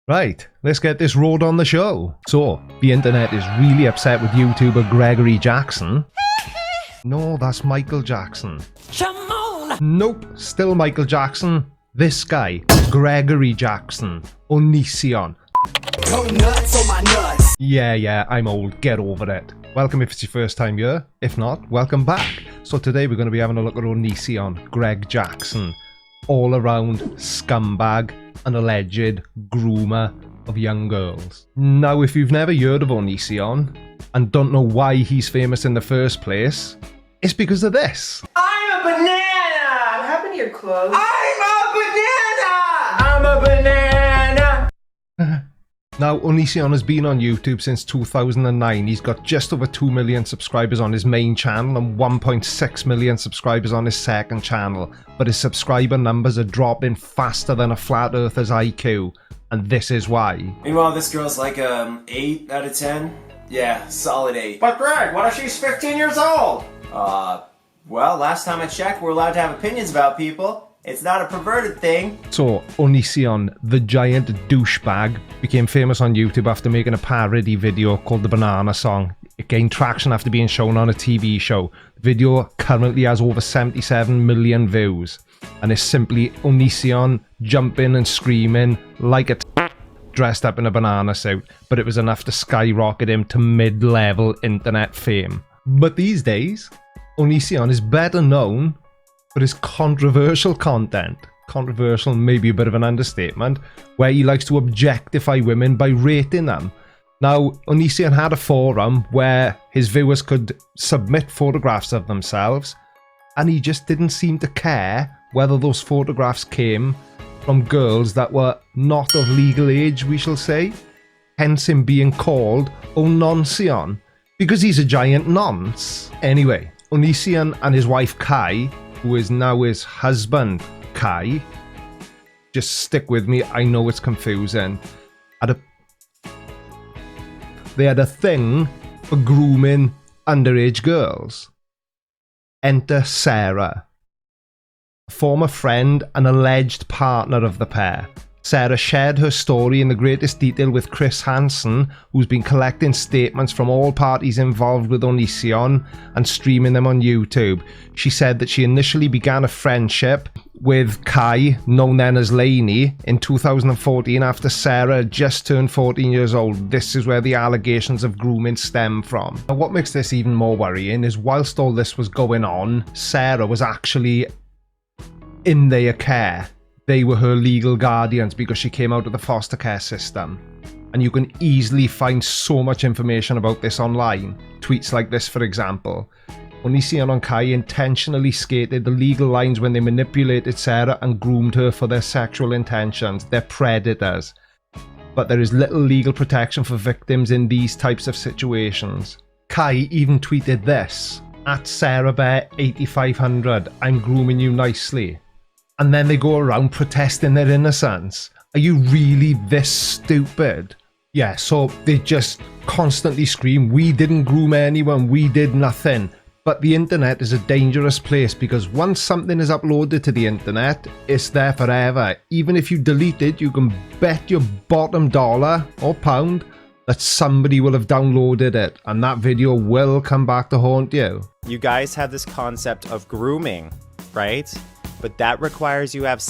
Right, let's get this road on the show. So, the internet is really upset with YouTuber Gregory Jackson. No, that's Michael Jackson. Shimon! Nope, still Michael Jackson. This guy, Gregory Jackson. Onision. Go nuts on my nuts! Yeah, I'm old, get over it. Welcome if it's your first time here. If not, welcome back. So today we're going to be having a look at Onision, Greg Jackson. All around scumbag and alleged groomer of young girls. Now, if you've never heard of Onision and don't know why he's famous in the first place, it's because of this. I'm a banana! What happened to your clothes? I'm a banana! I'm a banana! Now, Onision has been on YouTube since 2009. He's got just over 2 million subscribers on his main channel and 1.6 million subscribers on his second channel. But his subscriber numbers are dropping faster than a flat earther's IQ. And this is why. Meanwhile, this girl's like 8 out of 10. Yeah, solid 8. But Greg, what if she's 15 years old? Well, last time I checked, we're allowed to have opinions about people. It's not a perverted thing. So, Onision, the giant douchebag, became famous on YouTube after making a parody video called The Banana Song. It gained traction after being shown on a TV show. The video currently has over 77 million views. And it's simply Onision jumping and screaming like a dressed up in a banana suit. But it was enough to skyrocket him to mid-level internet fame. But these days, Onision is better known for his controversial content. Controversial, maybe a bit of an understatement, where he likes to objectify women by rating them. Now, Onision had a forum where his viewers could submit photographs of themselves, and he just didn't seem to care whether those photographs came from girls that were not of legal age, we shall say. Hence him being called Onision, because he's a giant nonce. Anyway, Onision and his wife Kai, who is now his husband, Kai. Just stick with me, I know it's confusing. They had a thing for grooming underage girls. Enter Sarah, a former friend and alleged partner of the pair. Sarah shared her story in the greatest detail with hansen, who's been collecting statements from all parties involved with Onision and streaming them on YouTube. She said that she initially began a friendship with Kai, known then as Lainey, in 2014 after Sarah had just turned 14 years old. This is where the allegations of grooming stem from. Now, what makes this even more worrying is whilst all this was going on, Sarah was actually in their care. They were her legal guardians because she came out of the foster care system. And you can easily find so much information about this online. Tweets like this, for example. Onision and Kai intentionally skated the legal lines when they manipulated Sarah and groomed her for their sexual intentions. They're predators. But there is little legal protection for victims in these types of situations. Kai even tweeted this, @SarahBear8500, I'm grooming you nicely. And then they go around protesting their innocence. Are you really this stupid? Yeah, so they just constantly scream, we didn't groom anyone, we did nothing. But the internet is a dangerous place because once something is uploaded to the internet, it's there forever. Even if you delete it, you can bet your bottom dollar or pound that somebody will have downloaded it and that video will come back to haunt you. You guys have this concept of grooming, right? But that requires you have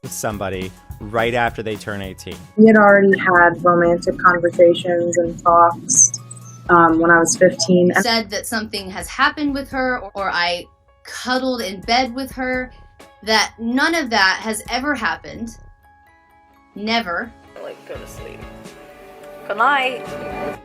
with somebody right after they turn 18. We had already had romantic conversations and talks when I was 15. Said that something has happened with her or I cuddled in bed with her, that none of that has ever happened. Never. Like, go to sleep. Good night.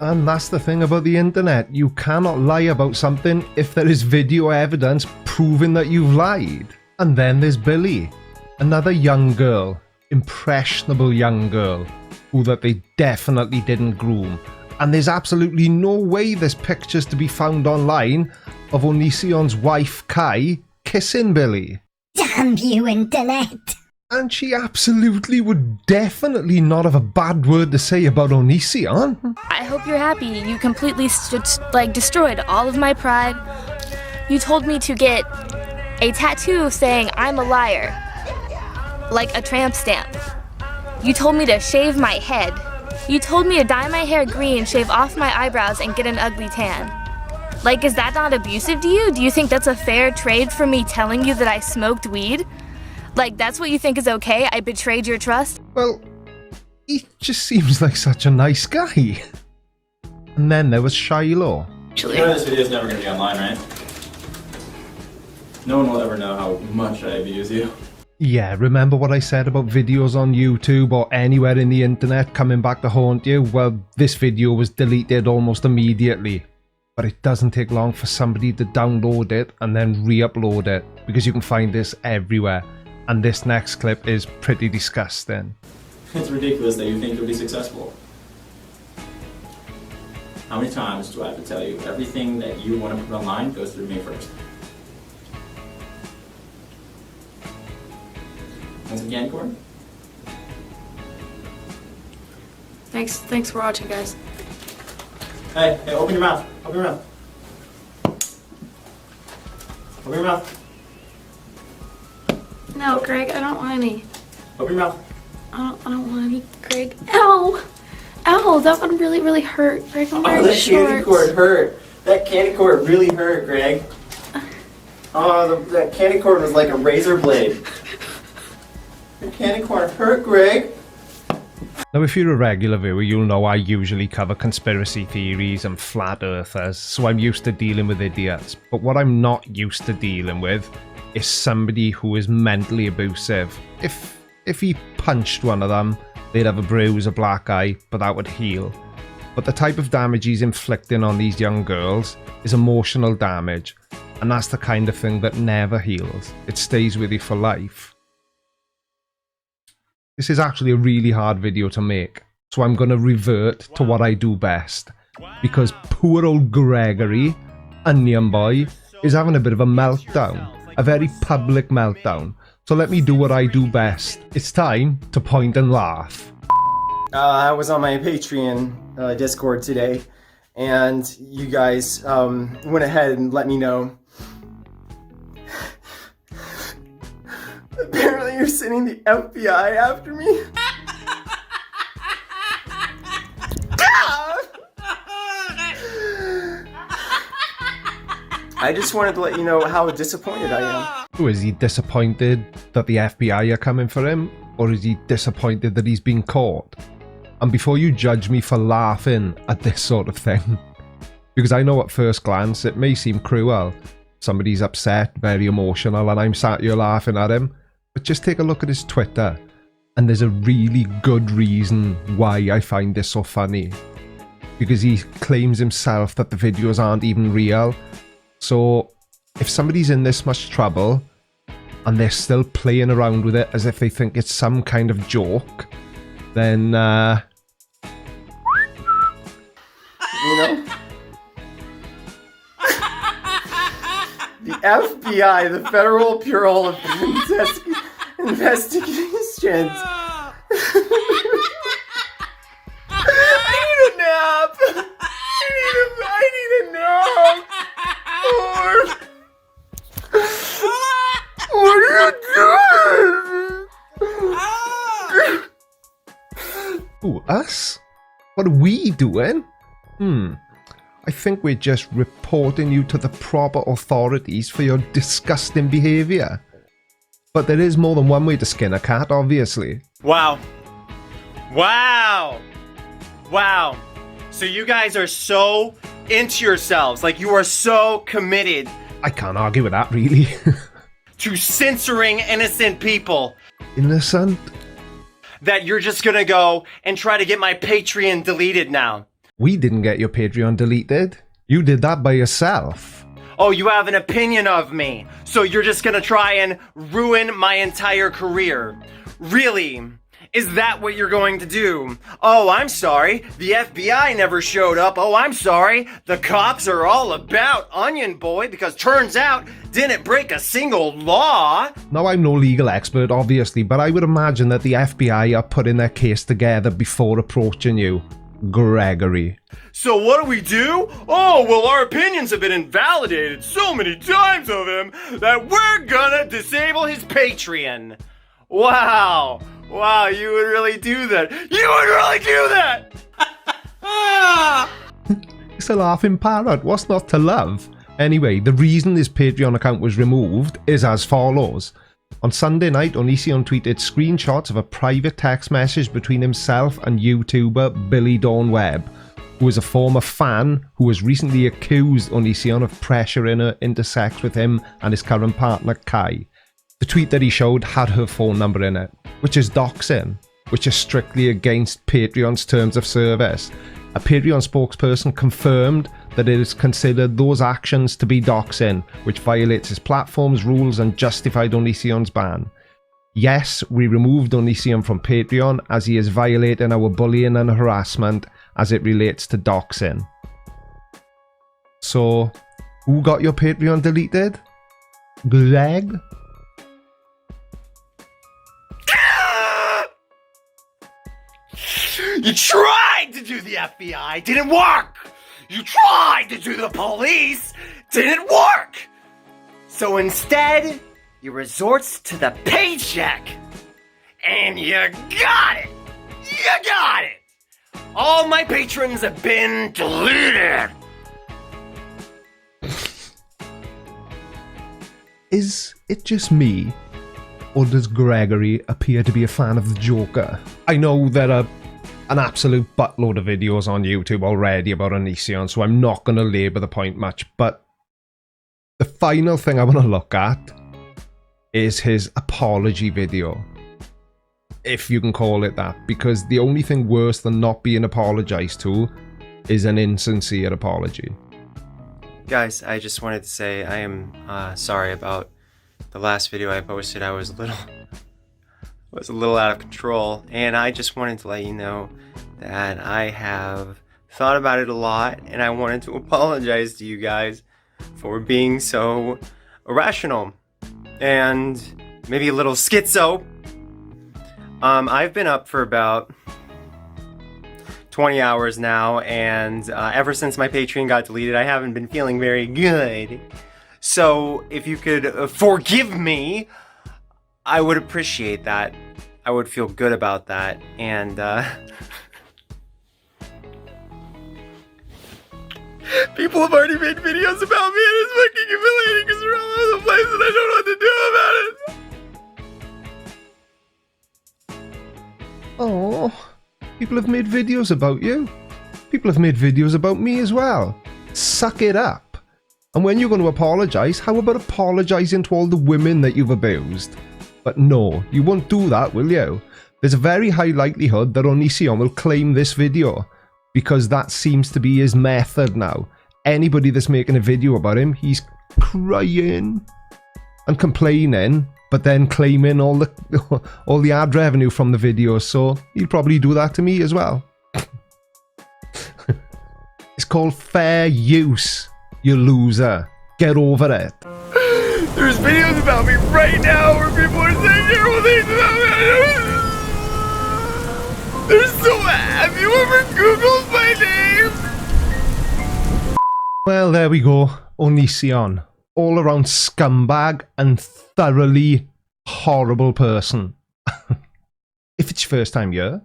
And that's the thing about the internet. You cannot lie about something if there is video evidence proving that you've lied. And then there's Billy, another young girl, impressionable young girl, who that they definitely didn't groom. And there's absolutely no way there's pictures to be found online of Onision's wife, Kai, kissing Billy. Damn you, internet! And she absolutely would definitely not have a bad word to say about Onision. I hope you're happy. You completely, destroyed all of my pride. You told me to get a tattoo saying I'm a liar, like a tramp stamp. You told me to shave my head. You told me to dye my hair green, shave off my eyebrows, and get an ugly tan. Like, is that not abusive to you? Do you think that's a fair trade for me telling you that I smoked weed? Like, that's what you think is okay? I betrayed your trust? Well, he just seems like such a nice guy. And then there was Shiloh. You know this video's never gonna be online, right? No one will ever know how much I abuse you. Yeah, remember what I said about videos on YouTube or anywhere in the internet coming back to haunt you? Well, this video was deleted almost immediately. But it doesn't take long for somebody to download it and then re-upload it, because you can find this everywhere. And this next clip is pretty disgusting. It's ridiculous that you think you'll be successful. How many times do I have to tell you everything that you want to put online goes through me first? Want some candy corn? Thanks for watching, guys. Hey, open your mouth. Open your mouth. Open your mouth. No, Greg, I don't want any. Open your mouth. I don't want any, Greg. Ow! Ow, that one really hurt. Greg, I'm wearing shorts. That candy corn hurt. That candy corn really hurt, Greg. Oh, that candy corn was like a razor blade. The candy corn hurt, Greg. Now, if you're a regular viewer, you'll know I usually cover conspiracy theories and flat earthers, so I'm used to dealing with idiots. But what I'm not used to dealing with is somebody who is mentally abusive. If he punched one of them, they'd have a bruise, a black eye, but that would heal. But the type of damage he's inflicting on these young girls is emotional damage, and that's the kind of thing that never heals. It stays with you for life. This is actually a really hard video to make, so I'm going to revert to what I do best. Because poor old Gregory, Onion Boy, is having a bit of a meltdown. A very public meltdown. So let me do what I do best. It's time to point and laugh. I was on my Patreon Discord today, and you guys went ahead and let me know. Apparently you're sending the FBI after me. I just wanted to let you know how disappointed I am. Is he disappointed that the FBI are coming for him? Or is he disappointed that he's been caught? And before you judge me for laughing at this sort of thing, because I know at first glance it may seem cruel. Somebody's upset, very emotional, and I'm sat here laughing at him. But just take a look at his Twitter, and there's a really good reason why I find this so funny. Because he claims himself that the videos aren't even real. So, if somebody's in this much trouble, and they're still playing around with it as if they think it's some kind of joke, then, you know? The FBI, the Federal Bureau of Investigations. I need a nap. I need a nap. What are you doing? Ooh, us? What are we doing? I think we're just reporting you to the proper authorities for your disgusting behaviour. But there is more than one way to skin a cat, obviously. Wow. Wow. Wow. So you guys are so into yourselves, like you are so committed. I can't argue with that, really. To censoring innocent people. Innocent? That you're just gonna go and try to get my Patreon deleted now. We didn't get your Patreon deleted. You did that by yourself. Oh, you have an opinion of me. So you're just gonna try and ruin my entire career. Really? Is that what you're going to do? Oh, I'm sorry. The FBI never showed up. Oh, I'm sorry. The cops are all about Onion Boy because turns out didn't break a single law. Now, I'm no legal expert, obviously, but I would imagine that the FBI are putting their case together before approaching you, Gregory. So what do we do? Oh, well, our opinions have been invalidated so many times of him that we're gonna disable his Patreon. Wow. Wow, you would really do that. You would really do that! It's a laughing parrot. What's not to love? Anyway, the reason his Patreon account was removed is as follows. On Sunday night, Onision tweeted screenshots of a private text message between himself and YouTuber Billy Dawn Webb, who is a former fan who was recently accused Onision of pressuring her into sex with him and his current partner Kai. The tweet that he showed had her phone number in it, which is doxxing, which is strictly against Patreon's terms of service. A Patreon spokesperson confirmed that it is considered those actions to be doxing, which violates his platform's rules and justified Onision's ban. Yes, we removed Onision from Patreon as he is violating our bullying and harassment as it relates to doxing. So, who got your Patreon deleted? Greg? You tried to do the FBI, didn't work! You tried to do the police, didn't work! So instead, you resort to the paycheck. And you got it! You got it! All my patrons have been deleted! Is it just me, or does Gregory appear to be a fan of the Joker? I know there are an absolute buttload of videos on YouTube already about Onision, so I'm not going to labour the point much, but the final thing I want to look at is his apology video, if you can call it that, because the only thing worse than not being apologised to is an insincere apology. Guys, I just wanted to say I am sorry about the last video I posted. I was a little out of control, and I just wanted to let you know that I have thought about it a lot, and I wanted to apologize to you guys for being so irrational and maybe a little schizo. I've been up for about 20 hours now, and ever since my Patreon got deleted, I haven't been feeling very good. So if you could forgive me, I would appreciate that. I would feel good about that. And people have already made videos about me, and it's fucking humiliating because they're all over the place and I don't know what to do about it. Oh, people have made videos about you. People have made videos about me as well. Suck it up. And when you're going to apologise, how about apologising to all the women that you've abused? But no, you won't do that, will you? There's a very high likelihood that Onision will claim this video, because that seems to be his method now. Anybody that's making a video about him, he's crying and complaining, but then claiming all the ad revenue from the videos, so he'll probably do that to me as well. It's called fair use, you loser. Get over it. There's videos about me right now where people are saying terrible things about me. There's so... Have you ever Googled my name? Well, there we go. Onision. All around scumbag and thoroughly horrible person. If it's your first time here,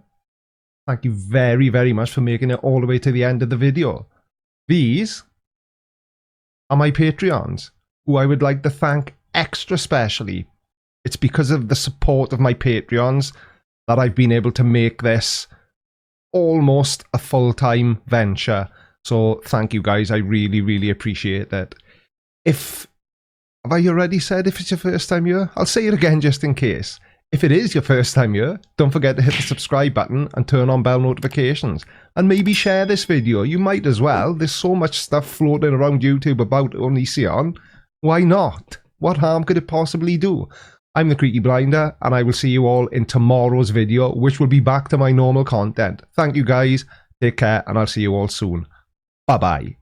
thank you very, very much for making it all the way to the end of the video. These are my Patreons, who I would like to thank extra specially. It's because of the support of my Patreons that I've been able to make this almost a full-time venture. So thank you guys, I really, really appreciate that. Have I already said if it's your first time here? I'll say it again just in case. If it is your first time here, don't forget to hit the subscribe button and turn on bell notifications. And maybe share this video, you might as well. There's so much stuff floating around YouTube about Onision. Why not? What harm could it possibly do? I'm the Creaky Blinder, and I will see you all in tomorrow's video, which will be back to my normal content. Thank you guys, take care, and I'll see you all soon. Bye-bye.